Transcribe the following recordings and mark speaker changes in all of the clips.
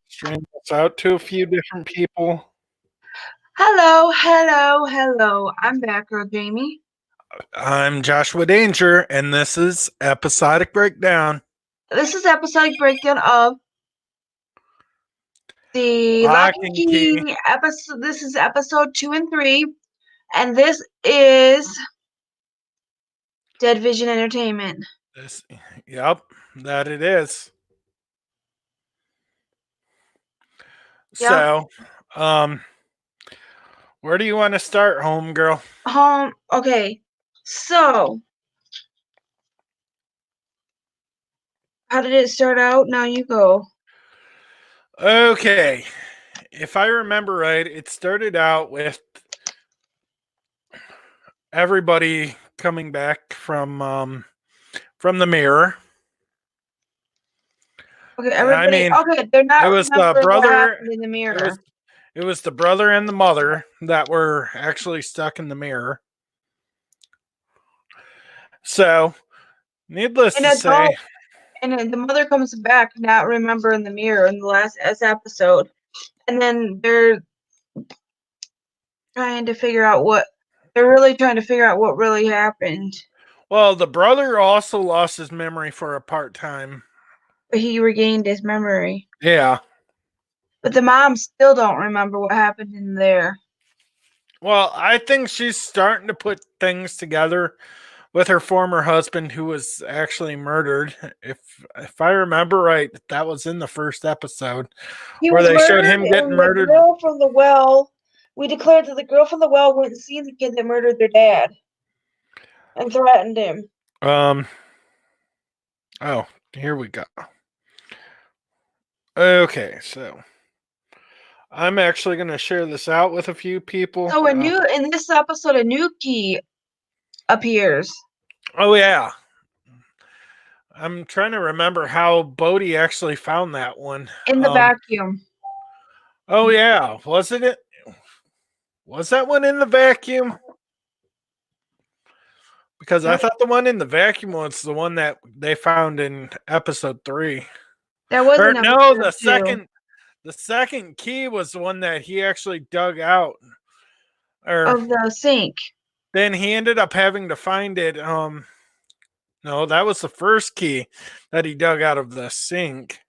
Speaker 1: Stream this out to a few different people.
Speaker 2: Hello. I'm Batgirljamie.
Speaker 1: I'm Joshua Danger, and this is Episodic Breakdown.
Speaker 2: This is episodic breakdown of the
Speaker 1: Lock
Speaker 2: Lock and
Speaker 1: and Key.
Speaker 2: Key episode. This is episode 2 and 3, and this is Dead Vision Entertainment.
Speaker 1: Yep, that it is.
Speaker 2: Yep.
Speaker 1: So, where do you want to start, homegirl?
Speaker 2: Okay. So, how did it start out? Now you go.
Speaker 1: Okay, if I remember right, it started out with everybody coming back from the mirror.
Speaker 2: Okay, everybody. They're not.
Speaker 1: It was the brother
Speaker 2: what happened in the mirror.
Speaker 1: It was the brother and the mother that were actually stuck in the mirror. So, needless to say,
Speaker 2: and the mother comes back not remembering the mirror in the last episode, and then they're trying to figure out what really happened.
Speaker 1: Well, the brother also lost his memory for a part-time.
Speaker 2: But he regained his memory.
Speaker 1: Yeah.
Speaker 2: But the mom still don't remember what happened in there.
Speaker 1: Well, I think she's starting to put things together with her former husband who was actually murdered. If I remember right, that was in the first episode where they showed him getting murdered.
Speaker 2: The girl from the well, we declared that the girl from the well went and seen the kid that murdered their dad and threatened him.
Speaker 1: Oh, here we go. Okay, so I'm actually going to share this out with a few people.
Speaker 2: So in this episode, a new key appears.
Speaker 1: Oh yeah. I'm trying to remember how Bodhi actually found that one.
Speaker 2: In the vacuum.
Speaker 1: Oh yeah, wasn't it? Was that one in the vacuum? Because I thought the one in the vacuum was the one that they found in episode 3.
Speaker 2: That wasn't
Speaker 1: the second key was the one that he actually dug out
Speaker 2: of the sink.
Speaker 1: Then he ended up having to find it. No, that was the first key that he dug out of the sink.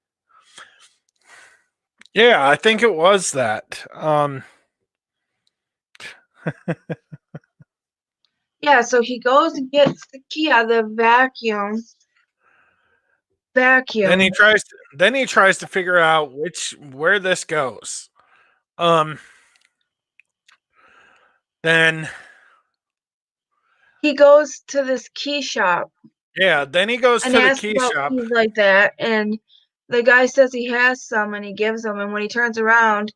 Speaker 1: Yeah, I think it was that.
Speaker 2: Yeah, so he goes and gets the key out of the vacuum.
Speaker 1: Then he tries to figure out where this goes. Then
Speaker 2: he goes to this key shop.
Speaker 1: Yeah, then he goes to the key shop.
Speaker 2: Keys like that, and the guy says he has some, and he gives them. And when he turns around,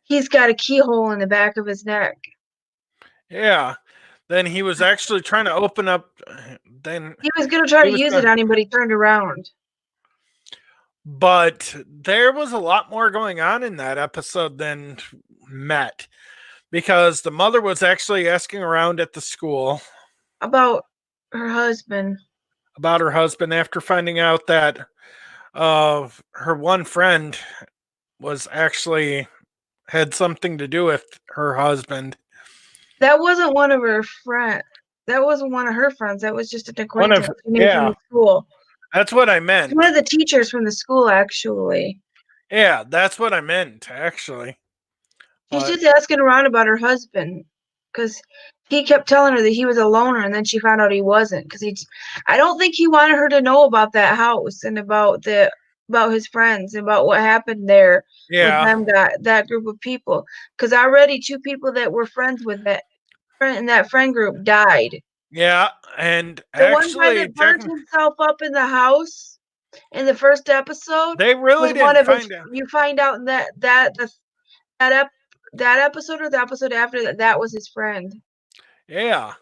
Speaker 2: he's got a keyhole in the back of his neck.
Speaker 1: Yeah. Then he was actually trying to open up. Then
Speaker 2: he was going to try to use it on him, but he turned around.
Speaker 1: But there was a lot more going on in that episode than met, because the mother was actually asking around at the school
Speaker 2: about her husband.
Speaker 1: After finding out that her one friend was actually had something to do with her husband.
Speaker 2: That wasn't one of her friends. That wasn't one of her friends. That was just an acquaintance from the school.
Speaker 1: That's what I meant.
Speaker 2: One of the teachers from the school, actually.
Speaker 1: Yeah, that's what I meant, actually.
Speaker 2: She's just asking around about her husband, because he kept telling her that he was a loner, and then she found out he wasn't. Because I don't think he wanted her to know about that house and about his friends, about what happened there.
Speaker 1: Yeah,
Speaker 2: with them, that group of people. Because already 2 people that were friends with that in that friend group died.
Speaker 1: Yeah, and
Speaker 2: the actually, one guy that burned himself up in the house in the first episode.
Speaker 1: They really didn't find out.
Speaker 2: You find out that episode or the episode after that was his friend.
Speaker 1: Yeah,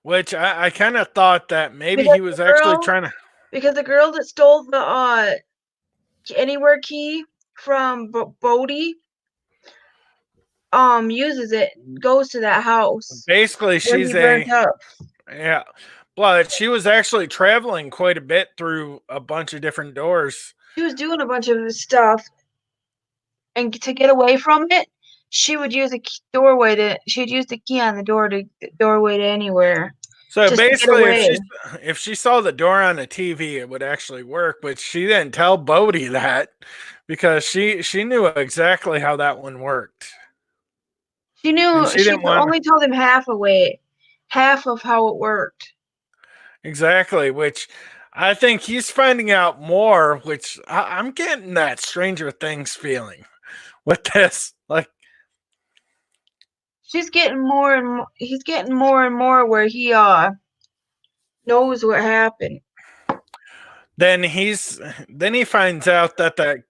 Speaker 1: which I kind of thought that maybe he was actually trying to.
Speaker 2: Because the girl that stole the anywhere key from Bodhi uses it, goes to that house.
Speaker 1: Basically, she's yeah, but she was actually traveling quite a bit through a bunch of different doors.
Speaker 2: She was doing a bunch of stuff, and to get away from it, she would use she'd use the key on the doorway to anywhere.
Speaker 1: So
Speaker 2: Just to get
Speaker 1: basically,
Speaker 2: away.
Speaker 1: if she saw the door on the TV, it would actually work. But she didn't tell Bodhi that because she knew exactly how that one worked.
Speaker 2: She knew.
Speaker 1: And
Speaker 2: She only told him half of how it worked.
Speaker 1: Exactly, which I think he's finding out more. Which I'm getting that Stranger Things feeling with this. Like
Speaker 2: she's getting more and more. He's getting more and more where he knows what happened.
Speaker 1: Then he finds out that that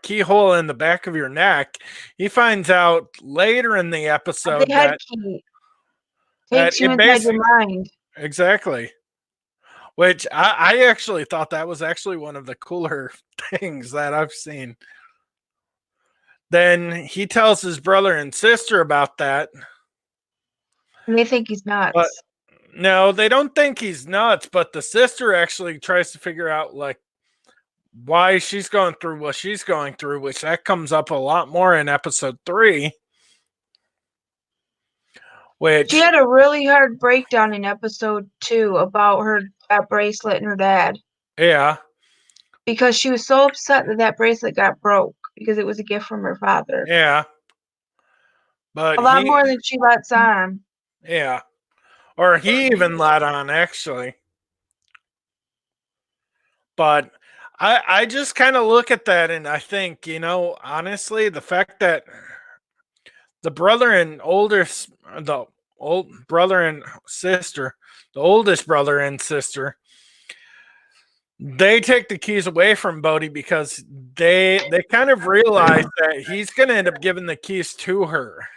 Speaker 1: keyhole in the back of your neck. He finds out later in the episode
Speaker 2: the head key takes you inside your mind.
Speaker 1: Exactly. Which I actually thought that was actually one of the cooler things that I've seen. Then he tells his brother and sister about that.
Speaker 2: And they think he's nuts.
Speaker 1: But no, they don't think he's nuts, but the sister actually tries to figure out like why she's going through what she's going through, which that comes up a lot more in episode 3. Which
Speaker 2: she had a really hard breakdown in episode 2 about that bracelet and her dad.
Speaker 1: Yeah.
Speaker 2: Because she was so upset that bracelet got broke because it was a gift from her father.
Speaker 1: Yeah. But
Speaker 2: a lot more than she lets on.
Speaker 1: Yeah. Or he even let on, actually. But I just kind of look at that and I think, honestly, the fact that the brother and the old brother and sister, the oldest brother and sister, they take the keys away from Bodhi because they kind of realize that he's going to end up giving the keys to her.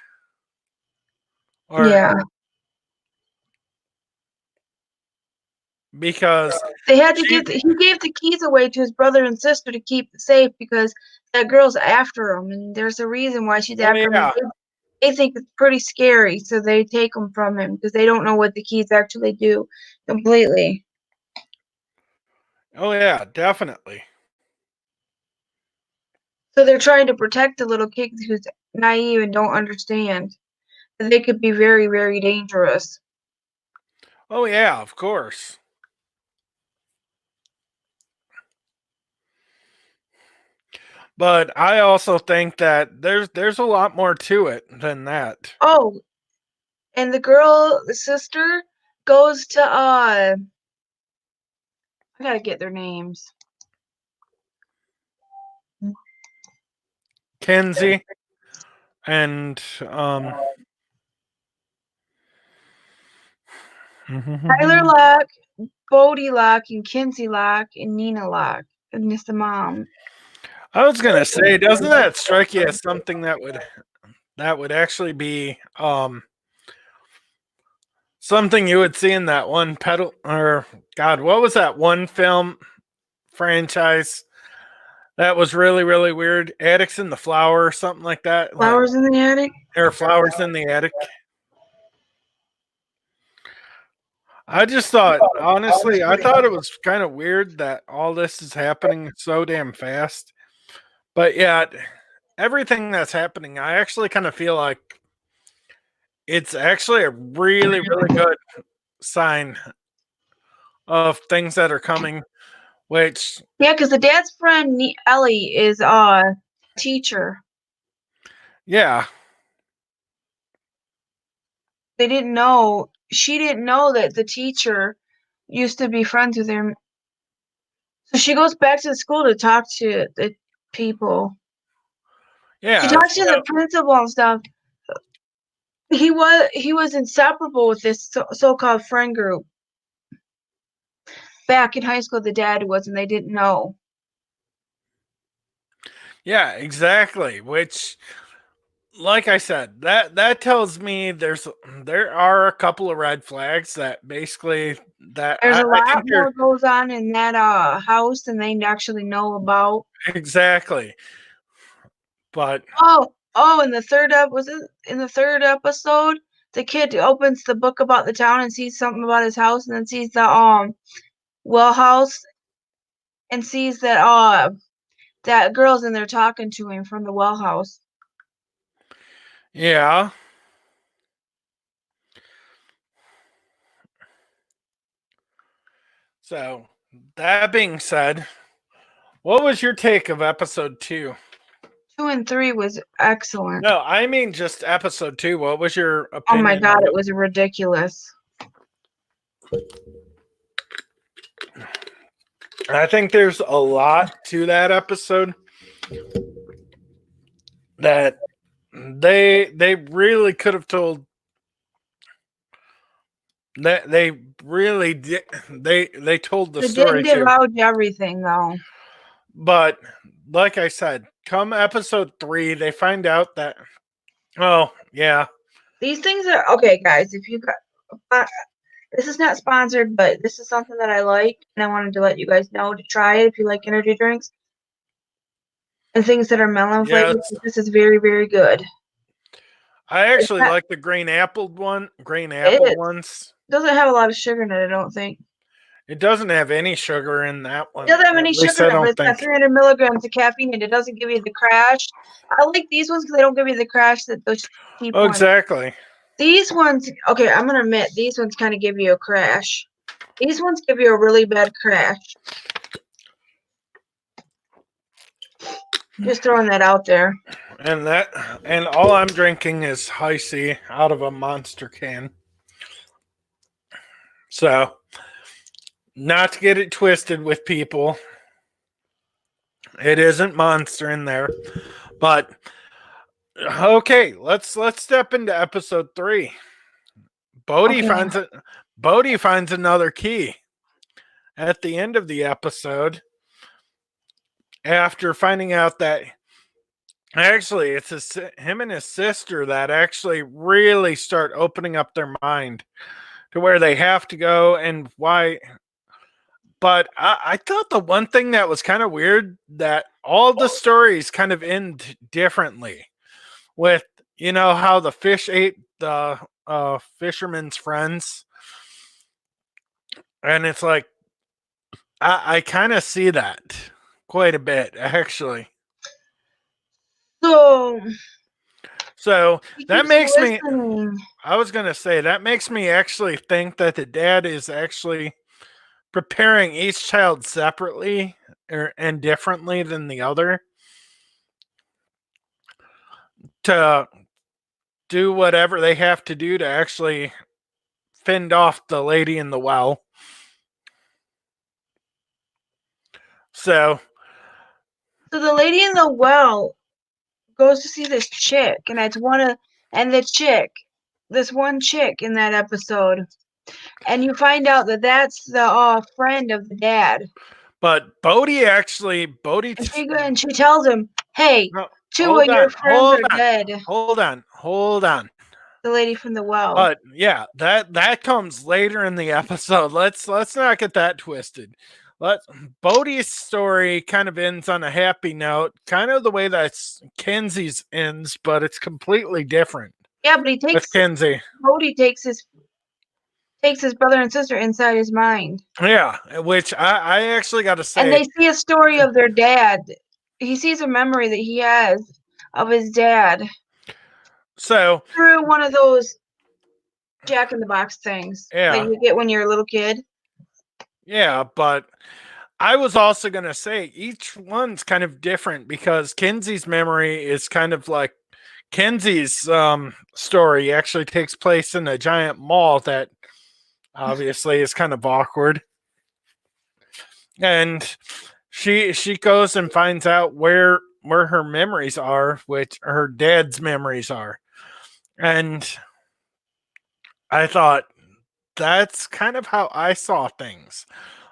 Speaker 2: Yeah.
Speaker 1: Because
Speaker 2: they had to he gave the keys away to his brother and sister to keep safe because that girl's after him, and there's a reason why she's after him. They think it's pretty scary, so they take them from him because they don't know what the keys actually do completely.
Speaker 1: Oh yeah, definitely.
Speaker 2: So they're trying to protect the little kid who's naive and don't understand that they could be very, very dangerous.
Speaker 1: Oh yeah, of course. But I also think that there's a lot more to it than that.
Speaker 2: Oh, and the sister, goes to I gotta get their names.
Speaker 1: Kenzie and
Speaker 2: Tyler Locke, Bodhi Locke, and Kinsey Locke, and Nina Locke, and it's the mom.
Speaker 1: I was gonna say, doesn't that strike you as something that would actually be something you would see in that one what was that one film franchise that was really, really weird? Attics in the Flower or something like that.
Speaker 2: Flowers in the Attic?
Speaker 1: Or Flowers in the Attic. I just thought, honestly, I thought it was kind of weird that all this is happening so damn fast. But yeah, everything that's happening, I actually kind of feel like it's actually a really, really good sign of things that are coming. Which
Speaker 2: because the dad's friend Ellie is a teacher.
Speaker 1: Yeah.
Speaker 2: They didn't know. She didn't know that the teacher used to be friends with him. So she goes back to the school to talk to the people.
Speaker 1: Yeah.
Speaker 2: She talks to the principal and stuff. He was inseparable with this so-called friend group. Back in high school, the dad was, and they didn't know.
Speaker 1: Yeah, exactly. Which, like I said, that tells me there are a couple of red flags that basically that
Speaker 2: there's a lot more goes on in that house than they actually know about.
Speaker 1: Exactly. But
Speaker 2: in the third episode, the kid opens the book about the town and sees something about his house, and then sees the well house, and sees that that girl's in there talking to him from the well house.
Speaker 1: Yeah. So, that being said, what was your take of episode 2?
Speaker 2: 2 and 3 was excellent.
Speaker 1: No, I mean just episode 2. What was your opinion?
Speaker 2: Oh my god, it was ridiculous.
Speaker 1: I think there's a lot to that episode that they really could have told. That they really did. They told the story
Speaker 2: They didn't
Speaker 1: too.
Speaker 2: divulge everything though.
Speaker 1: But like I said, come episode 3, they find out that, oh yeah,
Speaker 2: these things are okay, guys. If you got, this is not sponsored, but this is something that I like, and I wanted to let you guys know to try it if you like energy drinks and things that are melon flavored.
Speaker 1: yes.
Speaker 2: This is very, very good.
Speaker 1: I actually like the green apple ones.
Speaker 2: Doesn't have a lot of sugar in it, I don't think.
Speaker 1: It doesn't have any sugar in that one.
Speaker 2: It doesn't have any sugar in it, but it's got 300 milligrams of caffeine, and it doesn't give you the crash. I like these ones because they don't give you the crash that those cheap ones.
Speaker 1: Exactly.
Speaker 2: These ones, okay, I'm gonna admit, these ones kind of give you a crash. These ones give you a really bad crash. Just throwing that out there.
Speaker 1: And all I'm drinking is High C out of a Monster can. So, not to get it twisted with people, it isn't Monster in there. But okay, let's step into episode 3. Bodhi finds another key at the end of the episode after finding out that actually it's him and his sister that actually really start opening up their mind to where they have to go and why. But I thought the one thing that was kind of weird that all the stories kind of end differently with, you know, how the fish ate the fisherman's friends. And it's like, I kind of see that quite a bit, actually.
Speaker 2: So
Speaker 1: that makes me, I was going to say, that makes me actually think that the dad is actually preparing each child separately and differently than the other to do whatever they have to do to actually fend off the lady in the well. So
Speaker 2: the lady in the well goes to see this chick, and it's this one chick in that episode, and you find out that that's the friend of the dad.
Speaker 1: But Bodhi and
Speaker 2: she tells him, "Hey, two of your friends are dead."
Speaker 1: Hold on.
Speaker 2: The lady from the well.
Speaker 1: But yeah, that comes later in the episode. Let's not get that twisted. Bodhi's story kind of ends on a happy note, kind of the way that Kenzie's ends, but it's completely different.
Speaker 2: Yeah, but he takes
Speaker 1: with Kenzie.
Speaker 2: Bodhi takes his brother and sister inside his mind.
Speaker 1: Yeah, which I actually got to say.
Speaker 2: And they see a story of their dad. He sees a memory that he has of his dad.
Speaker 1: So
Speaker 2: through one of those Jack in the Box things that you get when you're a little kid.
Speaker 1: Yeah, but I was also going to say each one's kind of different because Kenzie's memory is kind of like Kenzie's story actually takes place in a giant mall that obviously is kind of awkward. And she goes and finds out where her memories are, which her dad's memories are. And I thought that's kind of how I saw things.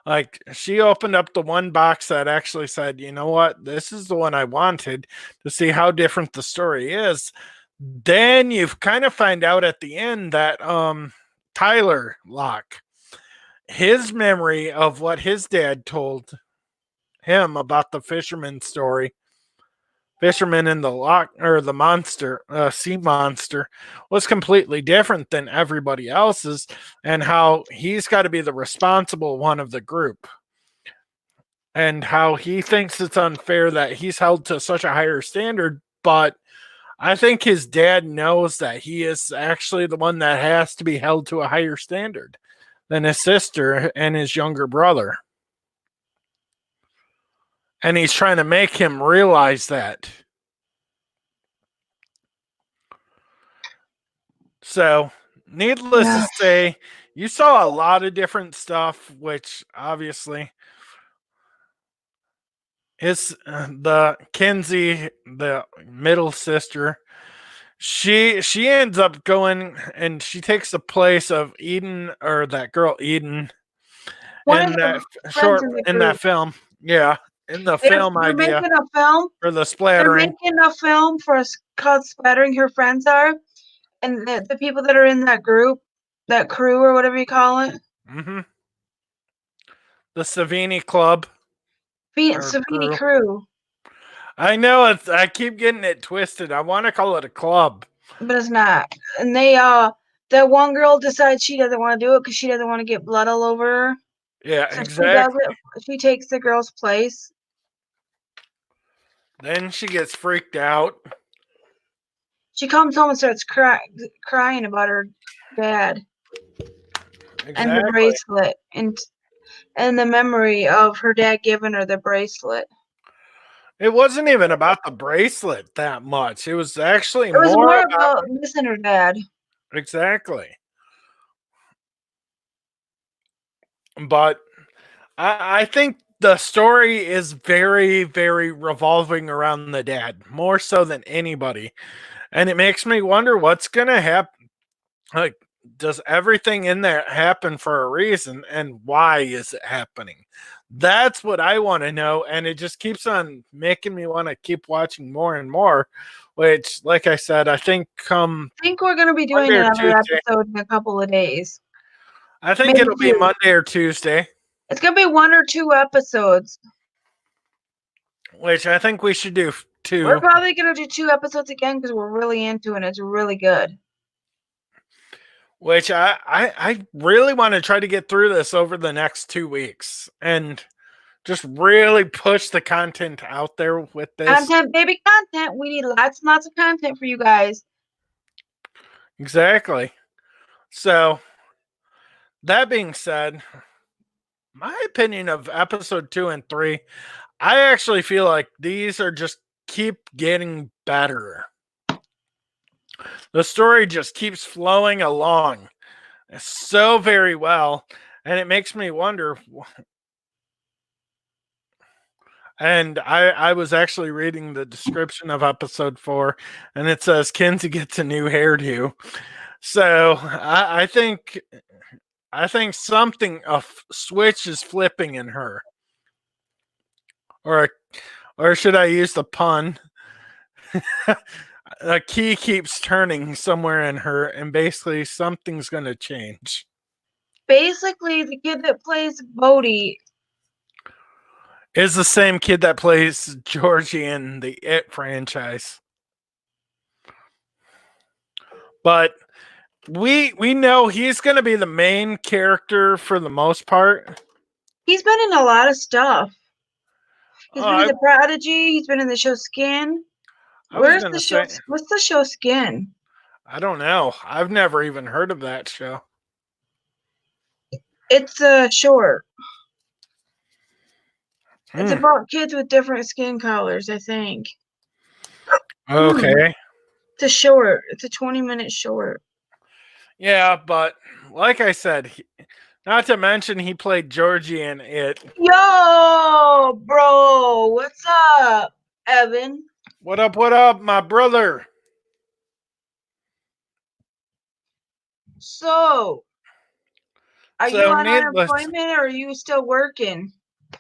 Speaker 1: Like she opened up the one box that actually said, you know what, this is the one I wanted to see how different the story is. Then you kind of find out at the end that Tyler Locke, his memory of what his dad told him about the fisherman story, fisherman in the lock or the monster, sea monster, was completely different than everybody else's, and how he's got to be the responsible one of the group. and how he thinks it's unfair that he's held to such a higher standard, but I think his dad knows that he is actually the one that has to be held to a higher standard than his sister and his younger brother. And he's trying to make him realize that. So, needless to say, you saw a lot of different stuff, which obviously is the Kinsey, the middle sister. She ends up going and she takes the place of Eden, or that girl Eden, in that film. Yeah, in the film
Speaker 2: they're
Speaker 1: idea
Speaker 2: making a film
Speaker 1: for the
Speaker 2: They're
Speaker 1: splattering.
Speaker 2: making a film for us called Splattering Her Friends Are, and the people that are in that group, that crew or whatever you call it.
Speaker 1: Mm-hmm. The Savini Club.
Speaker 2: Savini crew.
Speaker 1: I know it's. I keep getting it twisted. I want to call it a club,
Speaker 2: but it's not. And they that one girl decides she doesn't want to do it because she doesn't want to get blood all over her.
Speaker 1: Yeah,
Speaker 2: so
Speaker 1: exactly.
Speaker 2: She does it. She takes the girl's place.
Speaker 1: Then she gets freaked out.
Speaker 2: She comes home and starts crying about her dad. Exactly. And the bracelet and the memory of her dad giving her the bracelet.
Speaker 1: It wasn't even about the bracelet that much. It was actually
Speaker 2: more about missing her dad.
Speaker 1: Exactly. But I think the story is very, very revolving around the dad, more so than anybody. And it makes me wonder what's going to happen. Like, does everything in there happen for a reason, and why is it happening? That's what I want to know, and it just keeps on making me want to keep watching more and more, which, like I said, I think we're
Speaker 2: going to be doing another episode in a couple of days.
Speaker 1: I think maybe it'll be Monday or Tuesday.
Speaker 2: It's going to be 1 or 2 episodes.
Speaker 1: Which I think we should do 2.
Speaker 2: We're probably going to do 2 episodes again because we're really into it. It's really good.
Speaker 1: Which I really want to try to get through this over the next 2 weeks and just really push the content out there with this.
Speaker 2: Content, baby, content. We need lots and lots of content for you guys.
Speaker 1: Exactly. So, that being said, my opinion of episode 2 and 3, I actually feel like these are just keep getting better. The story just keeps flowing along so very well, and it makes me wonder. And I was actually reading the description of episode 4, and it says Kinsey gets a new hairdo. So I think something, a switch is flipping in her, or should I use the pun? A key keeps turning somewhere in her, and basically something's going to change.
Speaker 2: Basically, the kid that plays Bodhi
Speaker 1: is the same kid that plays Georgie in the It franchise. But we know he's going to be the main character for the most part.
Speaker 2: He's been in a lot of stuff. He's been in The Prodigy. He's been in the show Skin. What's the show Skin?
Speaker 1: I don't know. I've never even heard of that show.
Speaker 2: It's a short. It's about kids with different skin colors, I think.
Speaker 1: Okay.
Speaker 2: It's a short. It's a 20-minute short.
Speaker 1: Yeah, but like I said, not to mention he played Georgie in It.
Speaker 2: Yo, bro. What's up, Evan?
Speaker 1: What up, my brother?
Speaker 2: So, are you on unemployment or are you still working? I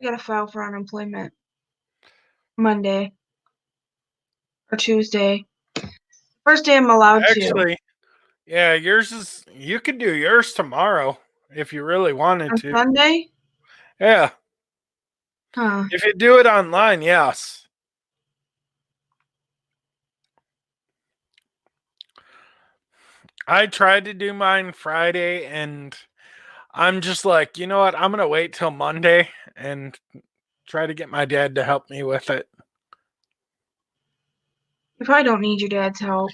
Speaker 2: gotta file for unemployment Monday or Tuesday. First day I'm allowed to.
Speaker 1: Actually, yeah, yours is. You could do yours tomorrow if you really wanted to.
Speaker 2: Sunday?
Speaker 1: Yeah.
Speaker 2: Huh.
Speaker 1: If you do it online, yes. I tried to do mine Friday, and I'm just like, you know what? I'm gonna wait till Monday and try to get my dad to help me with it.
Speaker 2: You probably don't need your dad's help.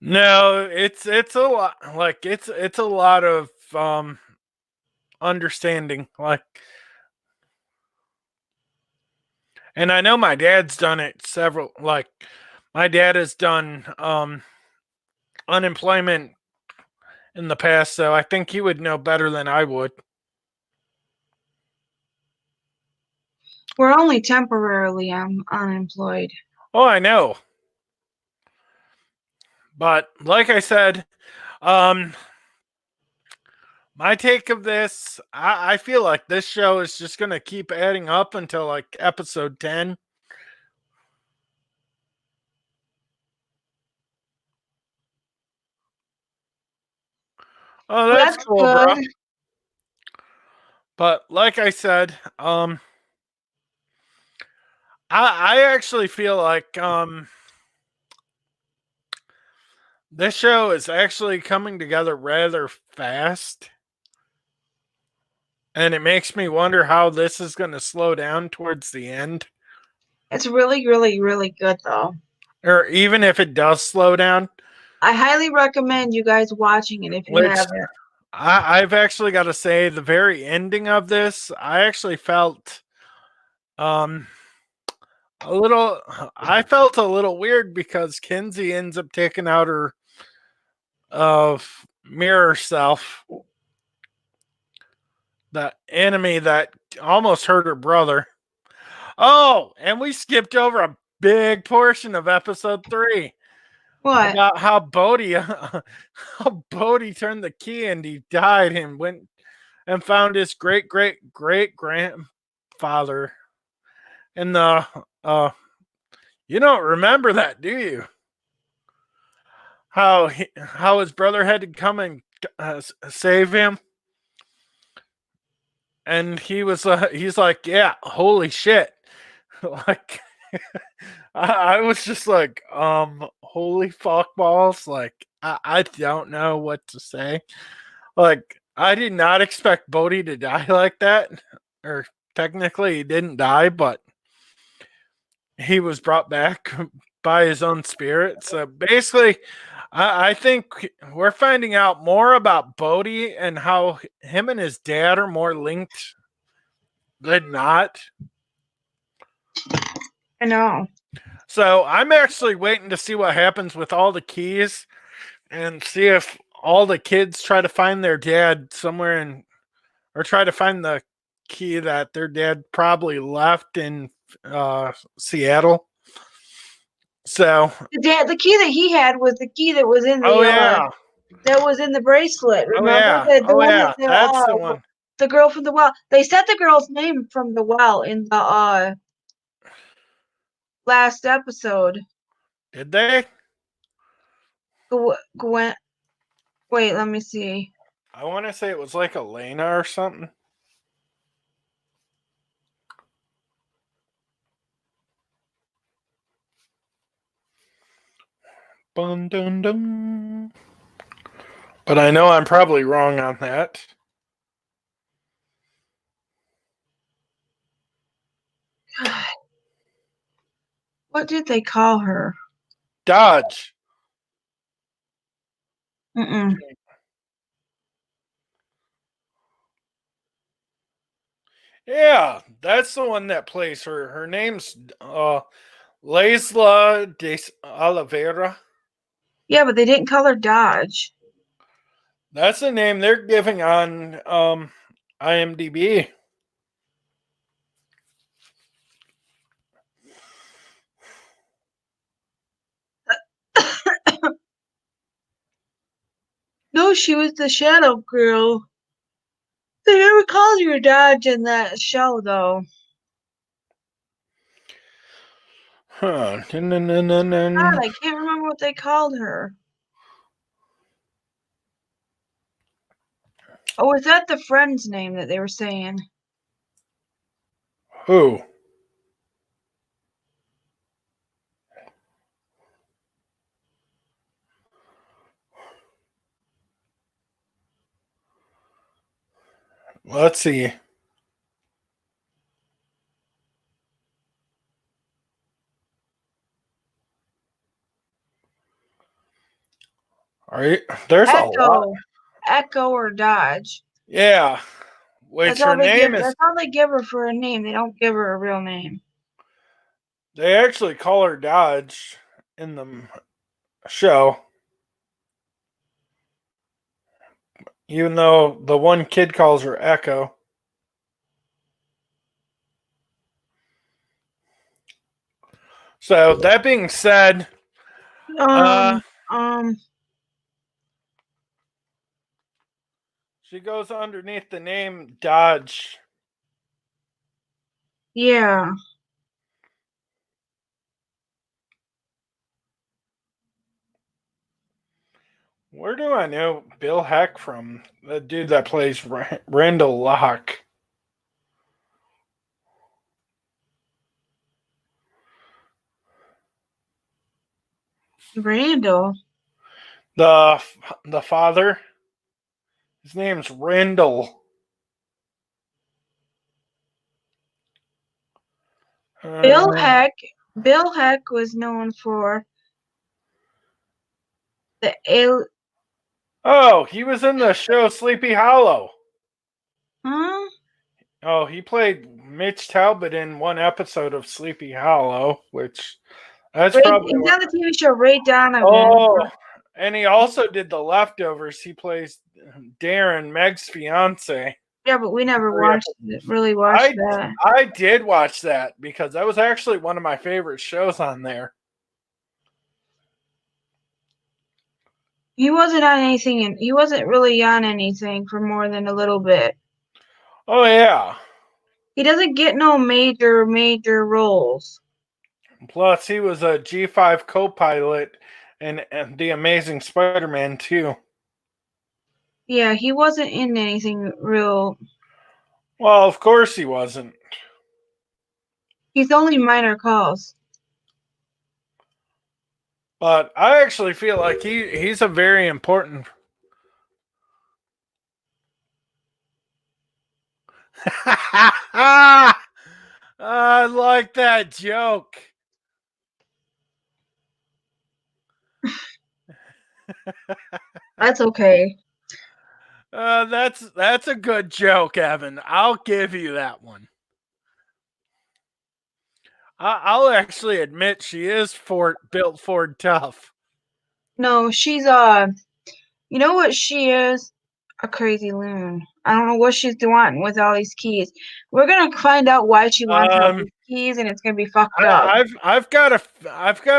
Speaker 1: No, it's a lot. Like it's a lot of understanding. Like, and I know my dad's done it several. Like, my dad has done unemployment in the past, so I think he would know better than I would.
Speaker 2: We're only temporarily unemployed.
Speaker 1: Oh, I know. But like I said, um, my take of this, I feel like this show is just going to keep adding up until like episode 10. Oh,
Speaker 2: Well,
Speaker 1: that's
Speaker 2: that's
Speaker 1: cool, bro.
Speaker 2: good.
Speaker 1: But like I said, I actually feel like this show is actually coming together rather fast. And it makes me wonder how this is going to slow down towards the end.
Speaker 2: It's really, really, really good, though.
Speaker 1: Or even if it does slow down.
Speaker 2: I highly recommend you guys watching it if you haven't.
Speaker 1: I've actually got to say, the very ending of this, I actually felt a little, I felt a little weird because Kinsey ends up taking out her mirror self, the enemy that almost hurt her brother. Oh, and we skipped over a big portion of episode 3.
Speaker 2: What?
Speaker 1: About how Bodhi how Bodhi turned the key and he died and went and found his great great great grandfather in the you don't remember that, do you? How his brother had to come and save him, and he's like, yeah, holy shit. Like, I was just like, holy fuck balls. Like, I don't know what to say. Like, I did not expect Bodhi to die like that. Or technically, he didn't die, but he was brought back by his own spirit. So basically, I think we're finding out more about Bodhi and how him and his dad are more linked than not.
Speaker 2: I know.
Speaker 1: So I'm actually waiting to see what happens with all the keys and see if all the kids try to find their dad somewhere or try to find the key that their dad probably left in Seattle. So
Speaker 2: The key that he had was the key that was in
Speaker 1: oh yeah.
Speaker 2: that was in the bracelet.
Speaker 1: Oh
Speaker 2: Remember
Speaker 1: yeah.
Speaker 2: the
Speaker 1: Oh
Speaker 2: one
Speaker 1: yeah.
Speaker 2: that
Speaker 1: That's the one.
Speaker 2: the girl from the well. They said the girl's name from the well in the last episode.
Speaker 1: Did they?
Speaker 2: Gwen. Wait, let me see.
Speaker 1: I want to say it was like Elena or something. Bun, dun, dun. But I know I'm probably wrong on that.
Speaker 2: What did they call her?
Speaker 1: Dodge.
Speaker 2: Mm-mm.
Speaker 1: Yeah, that's the one that plays her. Her name's Leisla de Oliveira.
Speaker 2: Yeah, but they didn't call her Dodge.
Speaker 1: That's the name they're giving on IMDb.
Speaker 2: No, she was the Shadow Girl. They never called her Dodge in that show, though.
Speaker 1: Huh.
Speaker 2: God, I can't remember what they called her. Oh, was that the friend's name that they were saying?
Speaker 1: Who? Let's see. All right. There's a lot.
Speaker 2: Echo or Dodge.
Speaker 1: Yeah. Which her name is.
Speaker 2: That's all they give her for a name. They don't give her a real name.
Speaker 1: They actually call her Dodge in the show. Even though the one kid calls her Echo. So that being said, she goes underneath the name Dodge.
Speaker 2: Yeah.
Speaker 1: Where do I know Bill Heck from? The dude that plays Randall Locke.
Speaker 2: Randall.
Speaker 1: The father. His name's Randall.
Speaker 2: Bill Heck was known for
Speaker 1: Oh, he was in the show Sleepy Hollow.
Speaker 2: Huh?
Speaker 1: Oh, he played Mitch Talbot in one episode of Sleepy Hollow, which that's probably.
Speaker 2: He's on the TV show Ray Donovan.
Speaker 1: Oh, and he also did The Leftovers. He plays Darren, Meg's fiance.
Speaker 2: Yeah, but we never really watched that.
Speaker 1: I did watch that because that was actually one of my favorite shows on there.
Speaker 2: He wasn't on anything, and he wasn't really on anything for more than a little bit.
Speaker 1: Oh yeah.
Speaker 2: He doesn't get no major roles.
Speaker 1: Plus, he was a G5 co-pilot and The Amazing Spider-Man too.
Speaker 2: Yeah, he wasn't in anything real.
Speaker 1: Well, of course he wasn't.
Speaker 2: He's only minor calls.
Speaker 1: But I actually feel like he's a very important. I like that joke.
Speaker 2: That's okay.
Speaker 1: That's a good joke, Evan. I'll give you that one. I'll actually admit she is built Ford tough.
Speaker 2: No, she's you know what she is? A crazy loon. I don't know what she's doing with all these keys. We're gonna find out why she wants all these keys, and it's gonna be fucked up.
Speaker 1: I've got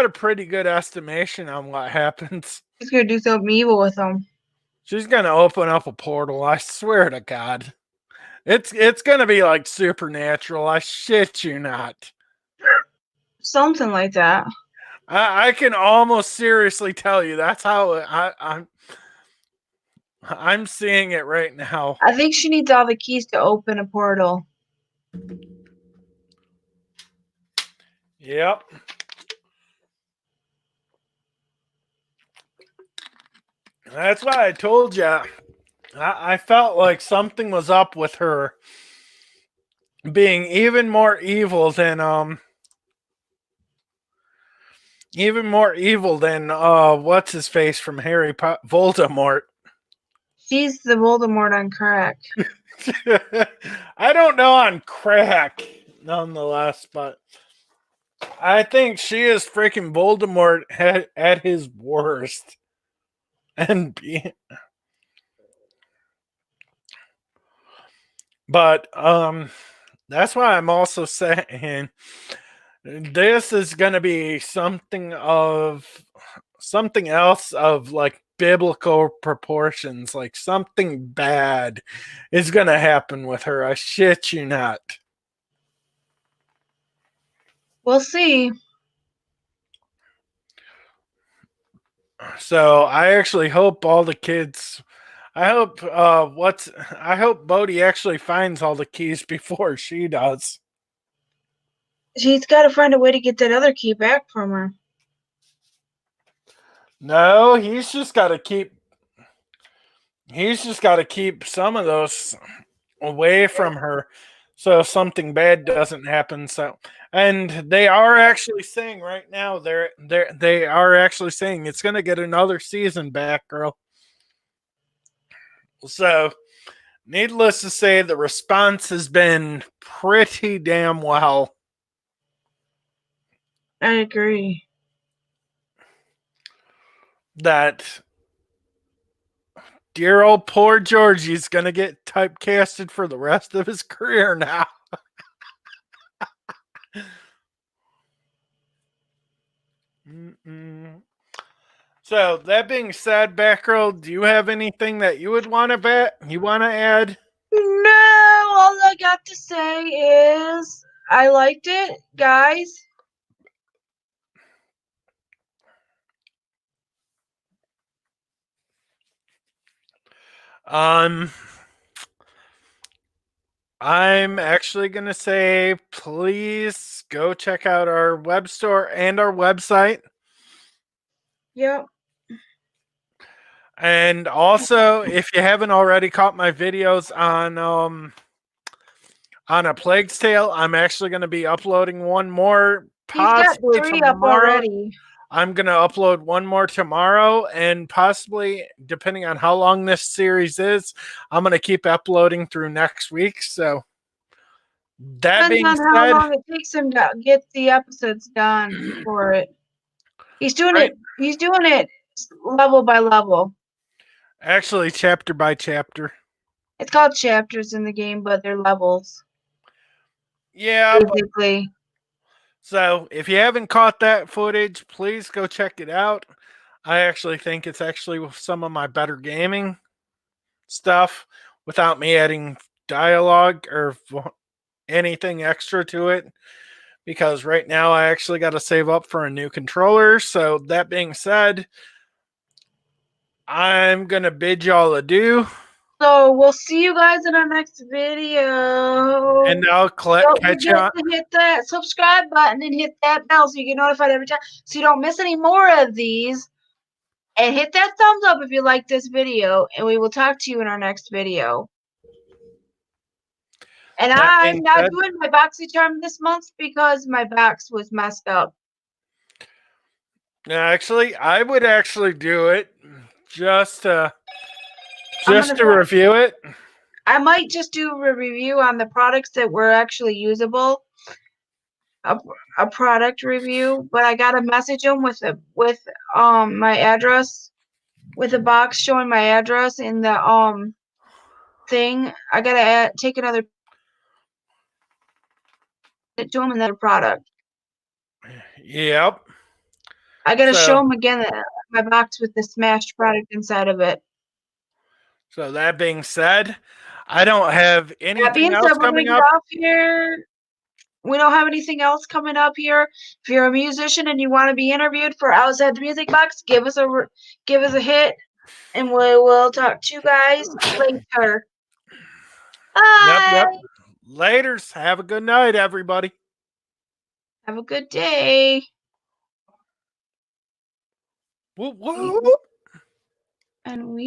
Speaker 1: a pretty good estimation on what happens.
Speaker 2: She's gonna do something evil with them.
Speaker 1: She's gonna open up a portal. I swear to God, it's gonna be like supernatural. I shit you not.
Speaker 2: Something like that.
Speaker 1: I can almost seriously tell you that's how I'm seeing it right now.
Speaker 2: I think she needs all the keys to open a portal.
Speaker 1: Yep. That's why I told you. I felt like something was up with her being even more evil than what's his face from Harry Potter, Voldemort.
Speaker 2: She's the Voldemort on crack.
Speaker 1: I don't know on crack, nonetheless, but I think she is freaking Voldemort at his worst. But that's why I'm also saying this is going to be something else of like biblical proportions. Like something bad is going to happen with her. I shit you not.
Speaker 2: We'll see.
Speaker 1: So I actually hope all the kids. I hope Bodhi actually finds all the keys before she does.
Speaker 2: She's got to find a way to get that other key back from her.
Speaker 1: No, he's just got to keep some of those. away from her, so something bad doesn't happen. So, and they are actually saying right now they are actually saying it's going to get another season, Batgirl. So, needless to say, the response has been pretty damn well.
Speaker 2: I agree.
Speaker 1: That dear old poor Georgie's gonna get typecasted for the rest of his career now. So that being said, Batgirl, do you have anything that you would want to add?
Speaker 2: No, all I got to say is I liked it, guys.
Speaker 1: I'm actually gonna say, please go check out our web store and our website.
Speaker 2: Yep.
Speaker 1: And also, if you haven't already caught my videos on A Plague's Tale, I'm actually going to be uploading one more,
Speaker 2: He's got
Speaker 1: possibly
Speaker 2: 3 up
Speaker 1: tomorrow.
Speaker 2: already.
Speaker 1: I'm going to upload one more tomorrow, and possibly, depending on how long this series is, I'm going to keep uploading through next week. So that
Speaker 2: Depends
Speaker 1: being
Speaker 2: on
Speaker 1: said,
Speaker 2: how long it takes him to get the episodes done for it. He's doing
Speaker 1: right,
Speaker 2: it. He's doing it level by level.
Speaker 1: actually chapter by chapter.
Speaker 2: It's called chapters in the game, but they're levels.
Speaker 1: Yeah,
Speaker 2: basically.
Speaker 1: So if you haven't caught that footage, please go check it out. I actually think it's actually some of my better gaming stuff without me adding dialogue or anything extra to it. Because right now I actually got to save up for a new controller. So that being said, I'm going to bid y'all adieu.
Speaker 2: So we'll see you guys in our next video.
Speaker 1: And I'll
Speaker 2: Don't
Speaker 1: catch you
Speaker 2: forget to hit that subscribe button and hit that bell so you get notified every time so you don't miss any more of these. And hit that thumbs up if you like this video, and we will talk to you in our next video. And I'm not doing my BoxyCharm this month because my box was messed up.
Speaker 1: Actually, I would actually do it just to review it.
Speaker 2: I might just do a review on the products that were actually usable. A product review, but I gotta message them with my address, with a box showing my address in the thing. I gotta take another to them another product.
Speaker 1: Yep.
Speaker 2: I gotta show them again my box with the smashed product inside of it.
Speaker 1: So that being said, I don't have anything else coming up.
Speaker 2: Here. We don't have anything else coming up here. If you're a musician and you want to be interviewed for Outside the Music Box, give us a hit, and we will talk to you guys later. Bye.
Speaker 1: Yep. Laters. Have a good night, everybody.
Speaker 2: Have a good day.
Speaker 1: Whoop, whoop.
Speaker 2: And we